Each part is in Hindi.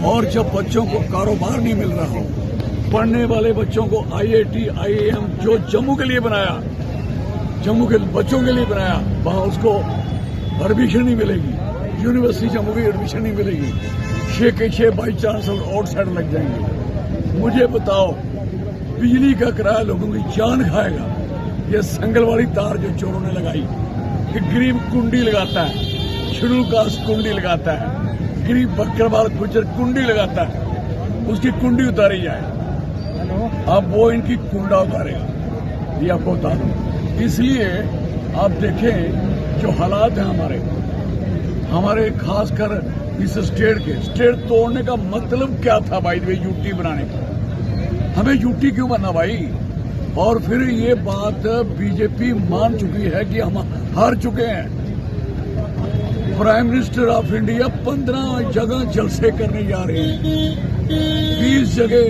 और जब बच्चों को कारोबार नहीं मिल रहा हो, पढ़ने वाले बच्चों को IIT, IIM जो जम्मू के लिए बनाया, जम्मू के बच्चों के लिए बनाया, वहां उसको एडमिशन नहीं मिलेगी। यूनिवर्सिटी जम्मू की एडमिशन नहीं मिलेगी। 6 के 6 वाइस चांसलर आउटसाइड लग जाएंगे। मुझे बताओ, बिजली का किराया लोगों की जान खाएगा। ये संगल वाली तार जो चोरों ने लगाई, कि गरीब कुंडी लगाता है, शेड्यूल कास्ट कुंडी लगाता है, गरीब बकरवाल गुजर कुंडी लगाता है, उसकी कुंडी उतारी जाए। अब वो इनकी कुंडा उतारेगा, ये आपको बता दूं। इसलिए आप देखें जो हालात हैं हमारे खासकर इस स्टेट तोड़ने का मतलब क्या था भाई, यूटी बनाने का? हमें यूटी क्यों बनना भाई? और फिर ये बात बीजेपी मान चुकी है कि हम हार चुके हैं। प्राइम मिनिस्टर ऑफ इंडिया 15 जगह जलसे करने जा रहे हैं, 20 जगह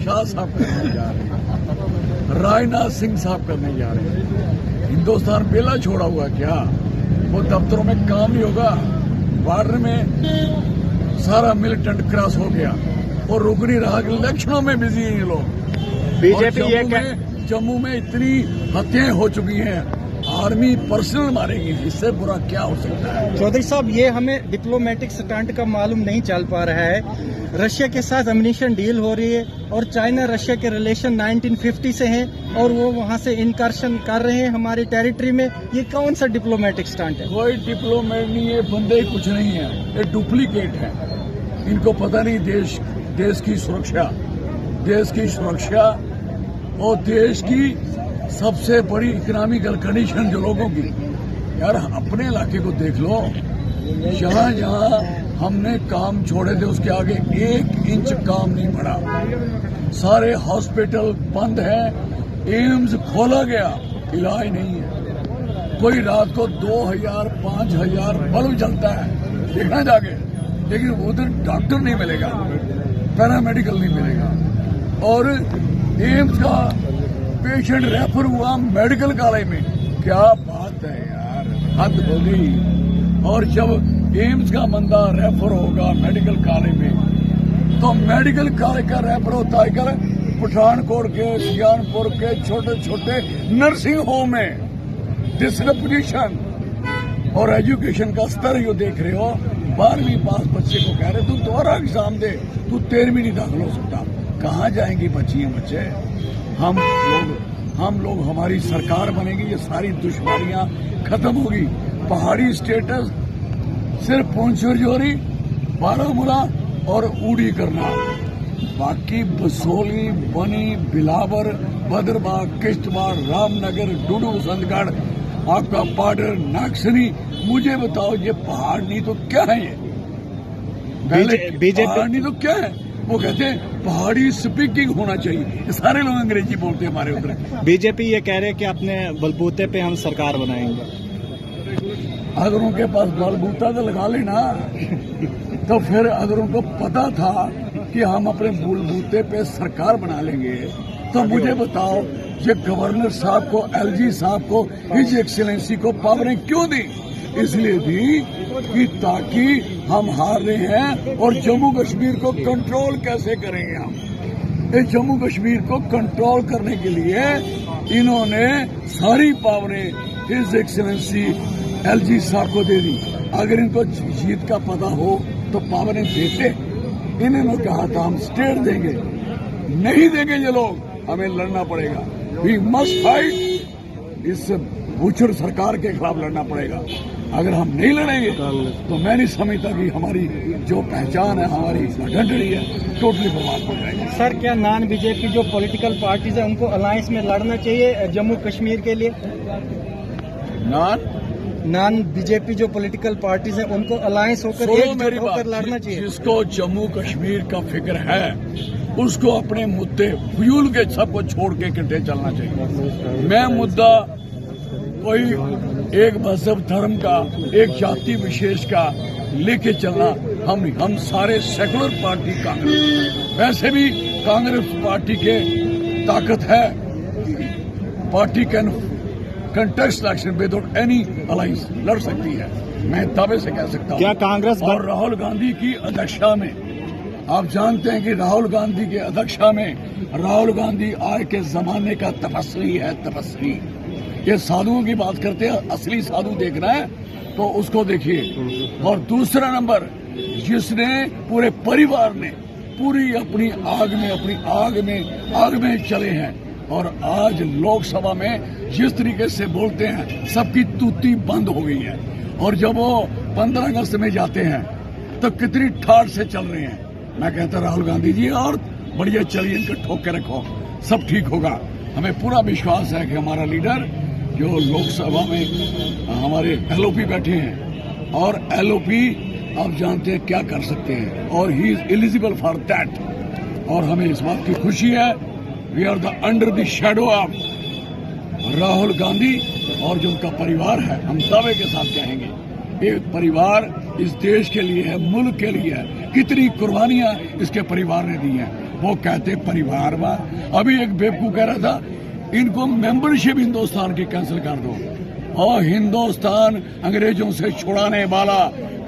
शाह साहब करने जा रहे हैं, राजनाथ सिंह साहब करने जा रहे हैं। हिंदुस्तान बेला छोड़ा हुआ क्या? वो दफ्तरों में काम नहीं होगा, बॉर्डर में सारा मिलिटेंट क्रॉस हो गया और रुक नहीं रहा कि इलेक्शनों में बिजी हैं लोग। बीजेपी जम्मू में इतनी हत्याएं हो चुकी हैं, आर्मी पर्सनल मारेगी, इससे बुरा क्या हो सकता है? चौधरी साहब, ये हमें डिप्लोमेटिक स्टंट का मालूम नहीं चल पा रहा है। रशिया के साथ एमिनिशन डील हो रही है और चाइना रशिया के रिलेशन 1950 से हैं और वो वहाँ से इनकर्शन कर रहे हैं हमारी टेरिटरी में। ये कौन सा डिप्लोमेटिक स्टंट है? कोई डिप्लोमेट नहीं है, बंदे कुछ नहीं है, ये डुप्लीकेट है। इनको पता नहीं देश की सुरक्षा और देश की सबसे बड़ी इकोनॉमिकल कंडीशन जो लोगों की, यार अपने इलाके को देख लो। जहाँ जहाँ हमने काम छोड़े थे उसके आगे 1 इंच काम नहीं बढ़ा। सारे हॉस्पिटल बंद हैं, एम्स खोला गया, इलाज नहीं है। कोई रात को 2000 5000 बल्ब जलता है, देखना जाके, लेकिन उधर डॉक्टर नहीं मिलेगा, पैरामेडिकल नहीं मिलेगा। और एम्स का पेशेंट रेफर हुआ मेडिकल कॉलेज में, क्या बात है यार, हद हो गई। और जब एम्स का बंदा रेफर होगा मेडिकल कॉलेज में, तो मेडिकल कॉलेज का रेफर होता है कर पठानकोट के, सुजानपुर के छोटे छोटे नर्सिंग होम में। डिस्क्रिमिनेशन और एजुकेशन का स्तर जो देख रहे हो, 12वीं पास बच्चे को कह रहे तू दोबारा एग्जाम दे, तू 13वीं नहीं दाखिल हो सकता। कहाँ जाएंगी बच्चे? हम लोग हमारी सरकार बनेगी, ये सारी दुश्मनियां खत्म होगी। पहाड़ी स्टेटस सिर्फ पुंछुरजोरी, बारामूला और उड़ी करना, बाकी बसोली, बनी, बिलावर, भद्रबाग, किश्तवाड़, रामनगर, डुडू, संतगढ़, आपका पाडर, नागसनी, मुझे बताओ ये पहाड़ नहीं तो क्या है? ये पहाड़ नहीं तो क्या है? वो कहते हैं पहाड़ी स्पीकिंग होना चाहिए। सारे लोग अंग्रेजी बोलते हैं हमारे उधर। बीजेपी ये कह रहे हैं कि अपने बलबूते पे हम सरकार बनाएंगे। अगर उनके पास बलबूता तो लगा लेना, तो फिर अगर उनको पता था कि हम अपने बलबूते पे सरकार बना लेंगे, तो मुझे बताओ ये गवर्नर साहब को, LG साहब को, हिज एक्सीलेंसी को पावरें क्यों दी? इसलिए दी कि ताकि हम हार रहे हैं और जम्मू कश्मीर को कंट्रोल कैसे करेंगे हम। इस जम्मू कश्मीर को कंट्रोल करने के लिए इन्होंने सारी पावरें हिज एक्सीलेंसी LG साहब को दे दी। अगर इनको जीत का पता हो तो पावरें देते। इन्होंने कहा था हम स्टेट देंगे, नहीं देंगे ये लोग, हमें लड़ना पड़ेगा। वी मस्ट फाइट, इस बूचर सरकार के खिलाफ लड़ना पड़ेगा। अगर हम नहीं लड़ेंगे तो मैं नहीं समझता कि हमारी जो पहचान है, हमारी आइडेंटिटी है, टोटली बर्बाद हो जाएगी। सर, क्या नॉन बीजेपी जो पॉलिटिकल पार्टीज है उनको अलायंस में लड़ना चाहिए जम्मू कश्मीर के लिए? नॉन बीजेपी जो पॉलिटिकल पार्टीज है उनको अलायंस होकर लड़ना चाहिए। जिसको जम्मू कश्मीर का फिक्र है उसको अपने मुद्दे फ्यूल के सबको छोड़ के इकट्ठे चलना चाहिए। मैं मुद्दा कोई एक मजहब धर्म का, एक जाति विशेष का लेके चलना, हम सारे सेकुलर पार्टी कांग्रेस, वैसे भी कांग्रेस पार्टी के ताकत है, party can contest election without any alliance लड़ सकती है, मैं दावे से कह सकता हूँ। क्या कांग्रेस और राहुल गांधी की अध्यक्षता में आप जानते हैं कि राहुल गांधी की अध्यक्षता में राहुल गांधी आज के जमाने का तपस्वी है, तपस्वी। ये साधुओं की बात करते हैं, असली साधु देखना है तो उसको देखिए। और दूसरा नंबर, जिसने पूरे परिवार ने पूरी अपनी आग में चले हैं, और आज लोकसभा में जिस तरीके से बोलते हैं सबकी तूती बंद हो गई है। और जब वो 15 अगस्त में जाते हैं तो कितनी ठाठ से चल रहे हैं। मैं कहता राहुल गांधी जी और बढ़िया चलिए, इनको ठोक के रखो, सब ठीक होगा। हमें पूरा विश्वास है कि हमारा लीडर जो लोकसभा में हमारे एलओपी बैठे हैं, और एलओपी आप जानते हैं क्या कर सकते हैं, और he is eligible for that. और हमें इस बात की खुशी है, we are the under the shadow of Rahul Gandhi. और जो उनका परिवार है, हम दावे के साथ कहेंगे ये परिवार इस देश के लिए है, मुल्क के लिए है। कितनी कुर्बानियां इसके परिवार ने दी हैं। वो कहते परिवारवाद। अभी एक बेवकूफ कह रहा था इनको मेंबरशिप हिंदुस्तान की कैंसिल कर दो। और हिंदुस्तान अंग्रेजों से छुड़ाने वाला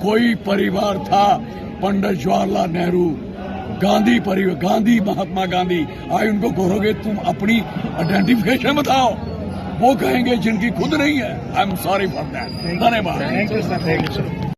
कोई परिवार था, पंडित जवाहरलाल नेहरू, गांधी, महात्मा गांधी। आज उनको कहोगे तुम अपनी आइडेंटिफिकेशन बताओ, वो कहेंगे जिनकी खुद नहीं है। I am sorry for that. धन्यवाद। Thank you sir.